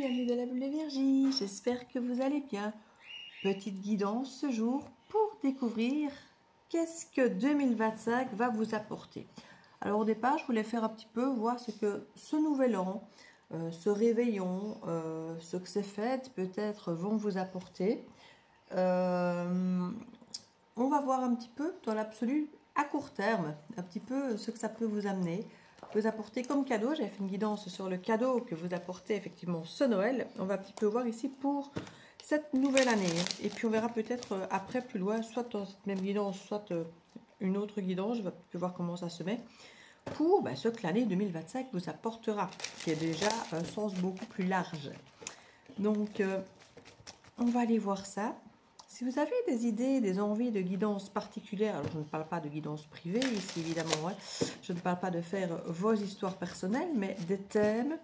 bienvenue dans la bulle de Virgie, j'espère que vous allez bien. Petite guidance ce jour pour découvrir qu'est-ce que 2025 va vous apporter. Alors au départ, je voulais faire un petit peu voir ce que ce nouvel an, ce réveillon, ce que ces fêtes peut-être vont vous apporter. On va voir un petit peu dans l'absolu à court terme, un petit peu ce que ça peut vous amener. Vous apporter comme cadeau, j'avais fait une guidance sur le cadeau que vous apportez effectivement ce Noël. On va un petit peu voir ici pour cette nouvelle année. Et puis on verra peut-être après plus loin, soit dans cette même guidance, soit une autre guidance, je vais voir comment ça se met, pour ce que l'année 2025 vous apportera, qui est déjà un sens beaucoup plus large. Donc on va aller voir ça. Si vous avez des idées, des envies de guidance particulières, alors je ne parle pas de guidance privée ici évidemment, je ne parle pas de faire vos histoires personnelles, mais des thèmes,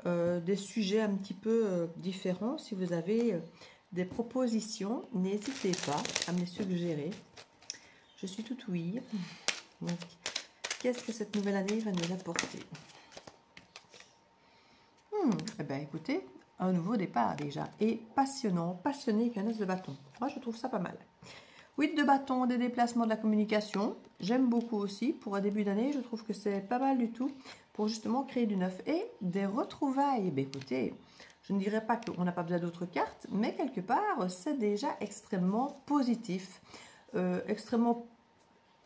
des sujets un petit peu différents. Si vous avez des propositions, n'hésitez pas à me les suggérer. Je suis toute ouïe. Donc, qu'est-ce que cette nouvelle année va nous apporter? Eh bien écoutez, un nouveau départ déjà, et passionnant, passionné qu'un as de bâton. Moi je trouve ça pas mal. 8 de bâton, des déplacements de la communication, j'aime beaucoup aussi. Pour un début d'année, je trouve que c'est pas mal du tout pour justement créer du neuf. Et des retrouvailles. Eh bien écoutez, je ne dirais pas qu'on n'a pas besoin d'autres cartes, mais quelque part c'est déjà extrêmement positif, extrêmement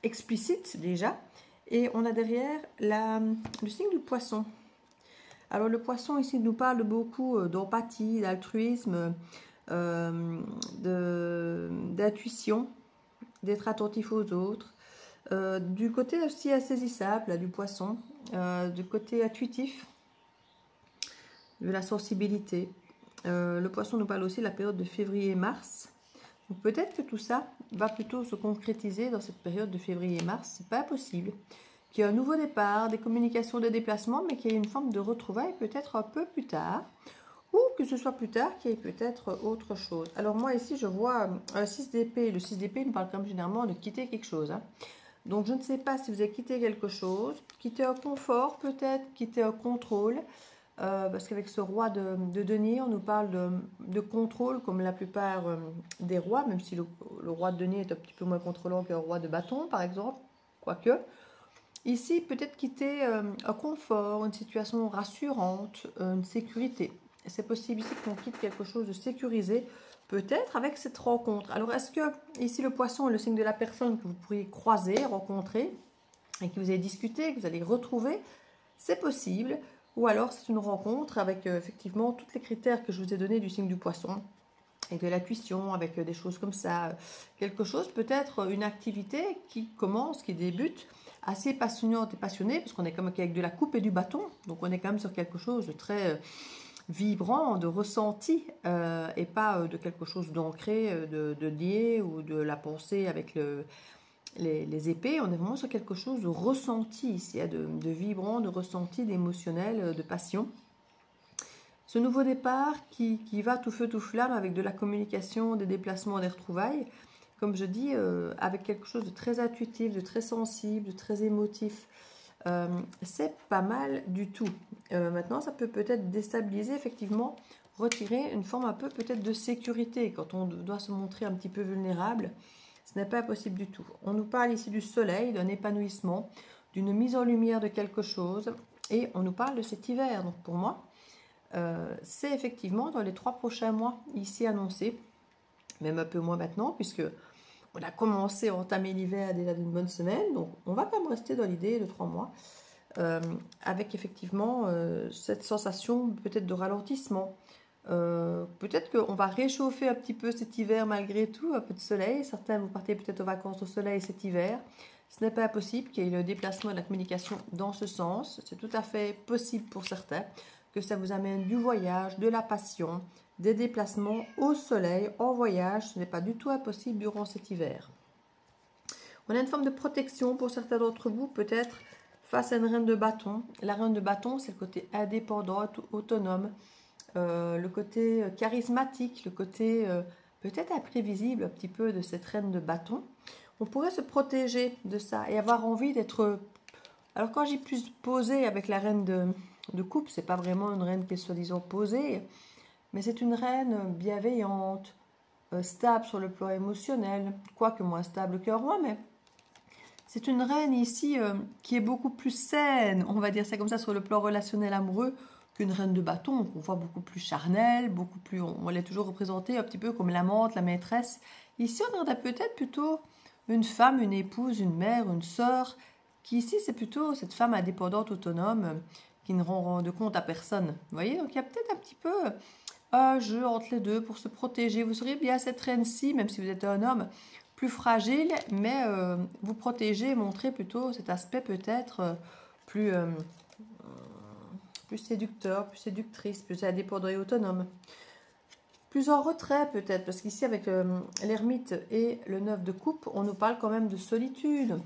explicite déjà. Et on a derrière le signe du poisson. Alors le poisson ici nous parle beaucoup d'empathie, d'altruisme, d'intuition, d'être attentif aux autres, du côté aussi insaisissable du poisson, du côté intuitif, de la sensibilité. Le poisson nous parle aussi de la période de février-mars. Donc peut-être que tout ça va plutôt se concrétiser dans cette période de février-mars, c'est pas impossible. Qu'il y ait un nouveau départ, des communications de déplacement, mais qu'il y ait une forme de retrouvailles peut-être un peu plus tard, ou que ce soit plus tard qu'il y ait peut-être autre chose. Alors moi ici je vois un 6 d'épée, le 6 d'épée nous parle quand même généralement de quitter quelque chose. Donc je ne sais pas si vous avez quitté quelque chose, quitter un confort peut-être, quitter un contrôle, parce qu'avec ce roi de denier, on nous parle de contrôle comme la plupart des rois, même si le roi de denier est un petit peu moins contrôlant qu'un roi de bâton par exemple, quoique. Ici, peut-être quitter un confort, une situation rassurante, une sécurité. C'est possible ici qu'on quitte quelque chose de sécurisé, peut-être avec cette rencontre. Alors, est-ce que ici le poisson est le signe de la personne que vous pourriez croiser, rencontrer, et que vous allez discuter, que vous allez retrouver? C'est possible. Ou alors, c'est une rencontre avec effectivement tous les critères que je vous ai donnés du signe du poisson, avec de l'intuition, avec des choses comme ça. Quelque chose, peut-être une activité qui commence, qui débute, assez passionnante et passionnée, parce qu'on est comme avec de la coupe et du bâton, donc on est quand même sur quelque chose de très vibrant, de ressenti, et pas de quelque chose d'ancré, de lié, ou de la pensée avec les épées. On est vraiment sur quelque chose de ressenti ici, de vibrant, de ressenti, d'émotionnel, de passion. Ce nouveau départ qui va tout feu tout flamme avec de la communication, des déplacements, des retrouvailles, comme je dis, avec quelque chose de très intuitif, de très sensible, de très émotif, c'est pas mal du tout. Maintenant, ça peut peut-être déstabiliser, effectivement, retirer une forme un peu peut-être de sécurité quand on doit se montrer un petit peu vulnérable. Ce n'est pas possible du tout. On nous parle ici du soleil, d'un épanouissement, d'une mise en lumière de quelque chose, et on nous parle de cet hiver. Donc pour moi, c'est effectivement dans les 3 prochains mois ici annoncés, même un peu moins maintenant, puisque on a commencé à entamer l'hiver déjà d'une bonne semaine, donc on va quand même rester dans l'idée de 3 mois, avec effectivement cette sensation peut-être de ralentissement. Peut-être qu'on va réchauffer un petit peu cet hiver malgré tout, un peu de soleil. Certains vous partez peut-être aux vacances au soleil cet hiver. Ce n'est pas impossible qu'il y ait le déplacement de la communication dans ce sens. C'est tout à fait possible pour certains que ça vous amène du voyage, de la passion, des déplacements au soleil, en voyage. Ce n'est pas du tout impossible durant cet hiver. On a une forme de protection pour certains d'entre vous, peut-être face à une reine de bâton. La reine de bâton, c'est le côté indépendant, autonome, le côté charismatique, le côté peut-être imprévisible un petit peu de cette reine de bâton. On pourrait se protéger de ça et avoir envie d'être... Alors quand j'ai plus posé avec la reine de coupe, c'est pas vraiment une reine qui est soi-disant posée, mais c'est une reine bienveillante, stable sur le plan émotionnel, quoique moins stable qu'un roi, mais c'est une reine ici qui est beaucoup plus saine, on va dire ça comme ça, sur le plan relationnel amoureux, qu'une reine de bâton, qu'on voit beaucoup plus charnelle, beaucoup plus, on l'est toujours représentée un petit peu comme l'amante, la maîtresse. Ici, on aurait peut-être plutôt une femme, une épouse, une mère, une sœur, qui ici, c'est plutôt cette femme indépendante, autonome, qui ne rend de compte à personne. Vous voyez, donc il y a peut-être un petit peu un jeu entre les deux pour se protéger. Vous seriez bien cette reine-ci, même si vous êtes un homme plus fragile, mais vous protéger, montrer plutôt cet aspect peut-être plus séducteur, plus séductrice, plus indépendant et autonome. Plus en retrait peut-être, parce qu'ici avec l'ermite et le 9 de coupe, on nous parle quand même de solitude.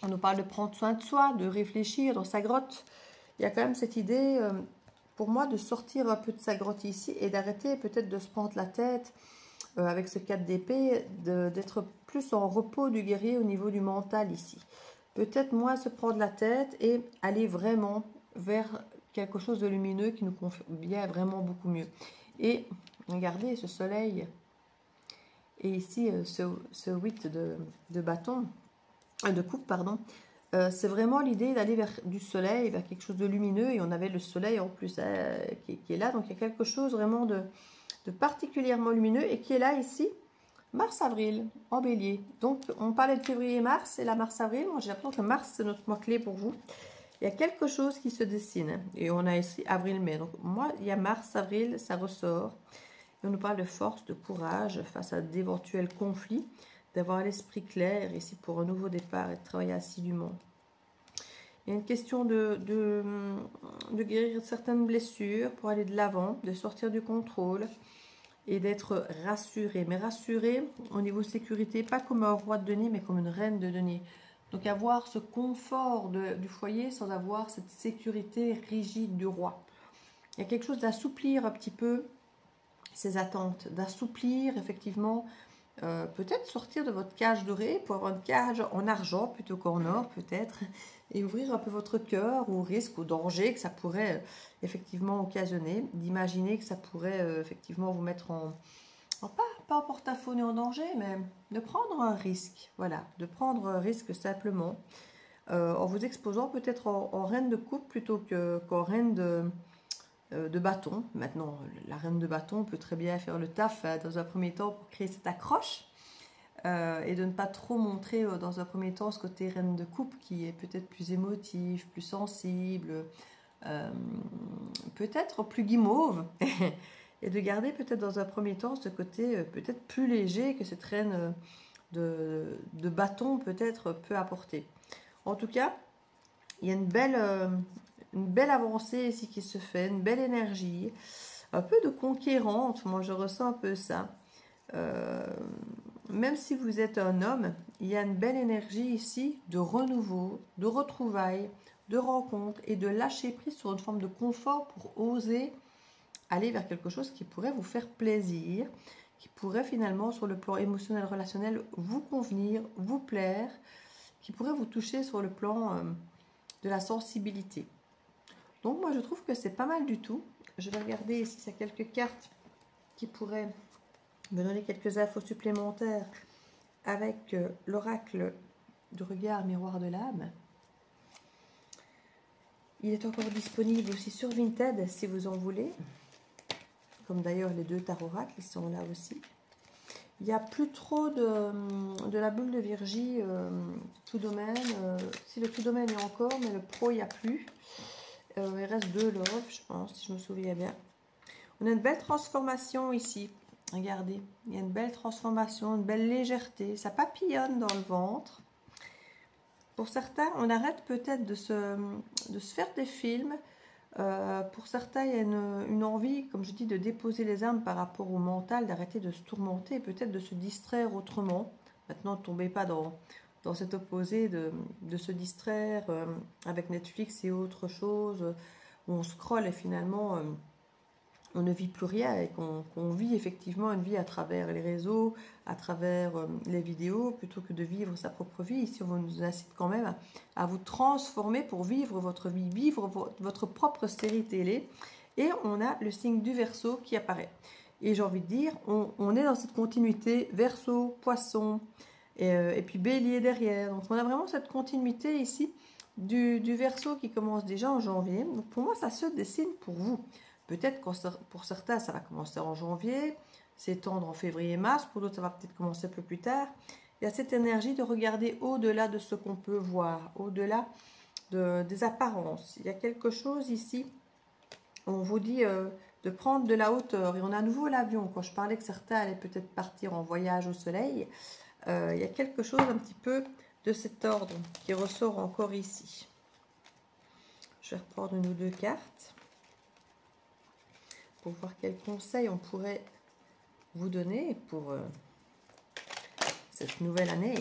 On nous parle de prendre soin de soi, de réfléchir dans sa grotte. Il y a quand même cette idée, pour moi, de sortir un peu de sa grotte ici et d'arrêter peut-être de se prendre la tête avec ce 4 d'épée, d'être plus en repos du guerrier au niveau du mental ici. Peut-être moins se prendre la tête et aller vraiment vers quelque chose de lumineux qui nous convient vraiment beaucoup mieux. Et regardez ce soleil et ici ce 8 de bâton, de coupe, pardon. C'est vraiment l'idée d'aller vers du soleil, vers quelque chose de lumineux, et on avait le soleil en plus qui est là, donc il y a quelque chose vraiment de particulièrement lumineux et qui est là ici, mars-avril, en bélier. Donc on parlait de février-mars et la mars-avril, moi j'ai l'impression que mars c'est notre mois clé pour vous. Il y a quelque chose qui se dessine, et on a ici avril-mai, donc moi il y a mars-avril, ça ressort, et on nous parle de force, de courage face à d'éventuels conflits, d'avoir l'esprit clair ici pour un nouveau départ et de travailler assidûment. Il y a une question de guérir certaines blessures pour aller de l'avant, de sortir du contrôle et d'être rassuré. Mais rassuré au niveau sécurité, pas comme un roi de denier, mais comme une reine de denier. Donc avoir ce confort du foyer sans avoir cette sécurité rigide du roi. Il y a quelque chose d'assouplir un petit peu ses attentes, d'assouplir effectivement, peut-être sortir de votre cage dorée pour avoir une cage en argent plutôt qu'en or peut-être, et ouvrir un peu votre cœur au risque, au danger que ça pourrait effectivement occasionner, d'imaginer que ça pourrait effectivement vous mettre pas en porte-à-faux ni en danger, mais de prendre un risque, voilà, de prendre un risque simplement, en vous exposant peut-être en reine de coupe plutôt qu'en reine de bâton. Maintenant, la reine de bâton peut très bien faire le taf dans un premier temps pour créer cette accroche et de ne pas trop montrer dans un premier temps ce côté reine de coupe qui est peut-être plus émotif, plus sensible, peut-être plus guimauve et de garder peut-être dans un premier temps ce côté peut-être plus léger que cette reine de bâton peut-être peut apporter. En tout cas, il y a une belle avancée ici qui se fait, une belle énergie, un peu de conquérante, moi je ressens un peu ça. Même si vous êtes un homme, il y a une belle énergie ici de renouveau, de retrouvailles, de rencontres et de lâcher prise sur une forme de confort pour oser aller vers quelque chose qui pourrait vous faire plaisir, qui pourrait finalement sur le plan émotionnel, relationnel vous convenir, vous plaire, qui pourrait vous toucher sur le plan de la sensibilité. Donc moi je trouve que c'est pas mal du tout. Je vais regarder si il y a quelques cartes qui pourraient me donner quelques infos supplémentaires avec l'oracle du regard miroir de l'âme. Il est encore disponible aussi sur Vinted si vous en voulez. Comme d'ailleurs les deux tarots oracles, ils sont là aussi. Il n'y a plus trop de la bulle de Virgie, tout domaine. Si le tout domaine est encore, mais le pro, il n'y a plus. Il reste 2 love, je pense, si je me souviens bien. On a une belle transformation ici. Regardez, il y a une belle transformation, une belle légèreté. Ça papillonne dans le ventre. Pour certains, on arrête peut-être de se faire des films. Pour certains, il y a une envie, comme je dis, de déposer les armes par rapport au mental, d'arrêter de se tourmenter, peut-être de se distraire autrement. Maintenant, ne tombez pas dans cet opposé de se distraire avec Netflix et autre chose, où on scrolle et finalement on ne vit plus rien et qu'on vit effectivement une vie à travers les réseaux, à travers les vidéos, plutôt que de vivre sa propre vie. Ici, on nous incite quand même à vous transformer pour vivre votre vie, vivre votre propre série télé Et on a le signe du Verseau qui apparaît. Et j'ai envie de dire, on est dans cette continuité Verseau, Poisson, et puis Bélier derrière. Donc on a vraiment cette continuité ici du Verseau qui commence déjà en janvier. Donc pour moi, ça se dessine pour vous. Peut-être que pour certains, ça va commencer en janvier, s'étendre en février-mars. Pour d'autres, ça va peut-être commencer un peu plus tard. Il y a cette énergie de regarder au-delà de ce qu'on peut voir, au-delà des apparences. Il y a quelque chose ici, on vous dit de prendre de la hauteur. Et on a à nouveau l'avion. Quand je parlais que certains allaient peut-être partir en voyage au soleil, il y a quelque chose un petit peu de cet ordre qui ressort encore ici. Je vais reprendre une ou deux cartes pour voir quels conseils on pourrait vous donner pour cette nouvelle année,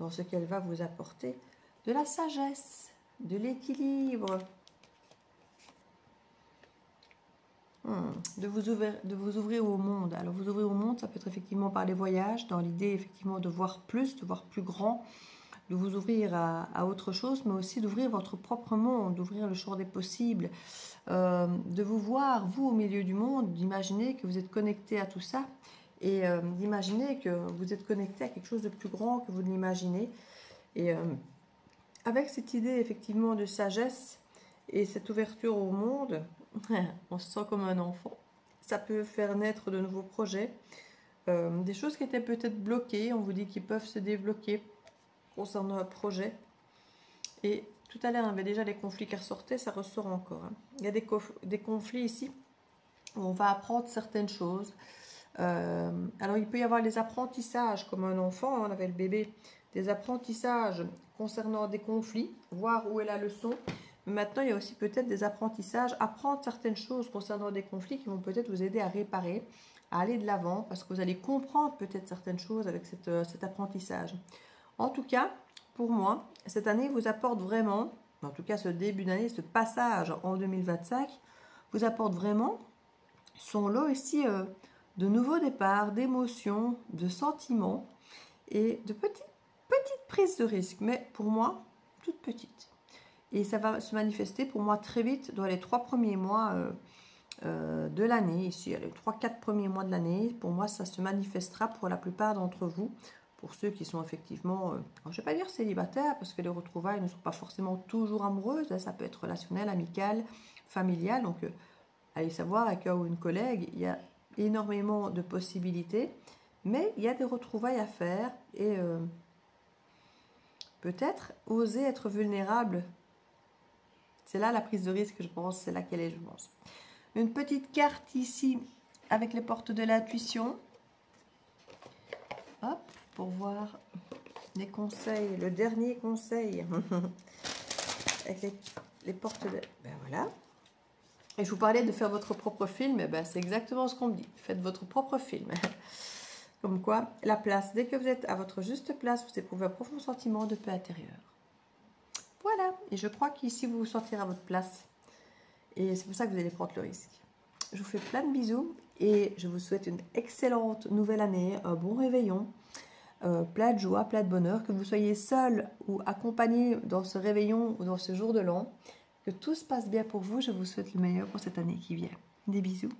dans ce qu'elle va vous apporter. De la sagesse, de l'équilibre, de vous ouvrir au monde. Alors vous ouvrir au monde, ça peut être effectivement par les voyages, dans l'idée effectivement de voir plus grand, de vous ouvrir à autre chose, mais aussi d'ouvrir votre propre monde, d'ouvrir le champ des possibles, de vous voir, vous, au milieu du monde, d'imaginer que vous êtes connecté à tout ça, et d'imaginer que vous êtes connecté à quelque chose de plus grand que vous ne l'imaginez. Et avec cette idée effectivement de sagesse et cette ouverture au monde, on se sent comme un enfant. Ça peut faire naître de nouveaux projets, des choses qui étaient peut-être bloquées, on vous dit qu'ils peuvent se débloquer concernant un projet. Et tout à l'heure, on avait déjà les conflits qui ressortaient, ça ressort encore. Il y a des conflits ici où on va apprendre certaines choses. Alors, il peut y avoir les apprentissages, comme un enfant, on avait le bébé, des apprentissages concernant des conflits, voir où est la leçon. Mais maintenant, il y a aussi peut-être des apprentissages, apprendre certaines choses concernant des conflits qui vont peut-être vous aider à réparer, à aller de l'avant, parce que vous allez comprendre peut-être certaines choses avec cet apprentissage. En tout cas, pour moi, cette année vous apporte vraiment, en tout cas ce début d'année, ce passage en 2025, vous apporte vraiment son lot ici de nouveaux départs, d'émotions, de sentiments et de petites prises de risque, mais pour moi, toutes petites. Et ça va se manifester pour moi très vite dans les 3 premiers mois de l'année. Ici, les 3-4 premiers mois de l'année, pour moi, ça se manifestera pour la plupart d'entre vous. Pour ceux qui sont effectivement, je ne vais pas dire célibataires, parce que les retrouvailles ne sont pas forcément toujours amoureuses. Hein, ça peut être relationnel, amical, familial. Donc, allez savoir, avec un ou une collègue, il y a énormément de possibilités. Mais il y a des retrouvailles à faire. Et peut-être oser être vulnérable. C'est là la prise de risque, je pense. C'est là qu'elle est, je pense. Une petite carte ici, avec les portes de l'intuition. Hop. Pour voir les conseils, le dernier conseil avec les portes de... Ben voilà. Et je vous parlais de faire votre propre film, et ben c'est exactement ce qu'on me dit. Faites votre propre film. Comme quoi, la place, dès que vous êtes à votre juste place, vous éprouvez un profond sentiment de paix intérieure. Voilà. Et je crois qu'ici, vous vous sentirez à votre place. Et c'est pour ça que vous allez prendre le risque. Je vous fais plein de bisous et je vous souhaite une excellente nouvelle année, un bon réveillon. Plein de joie, plein de bonheur, que vous soyez seul ou accompagné dans ce réveillon ou dans ce jour de l'an, que tout se passe bien pour vous. Je vous souhaite le meilleur pour cette année qui vient. Des bisous.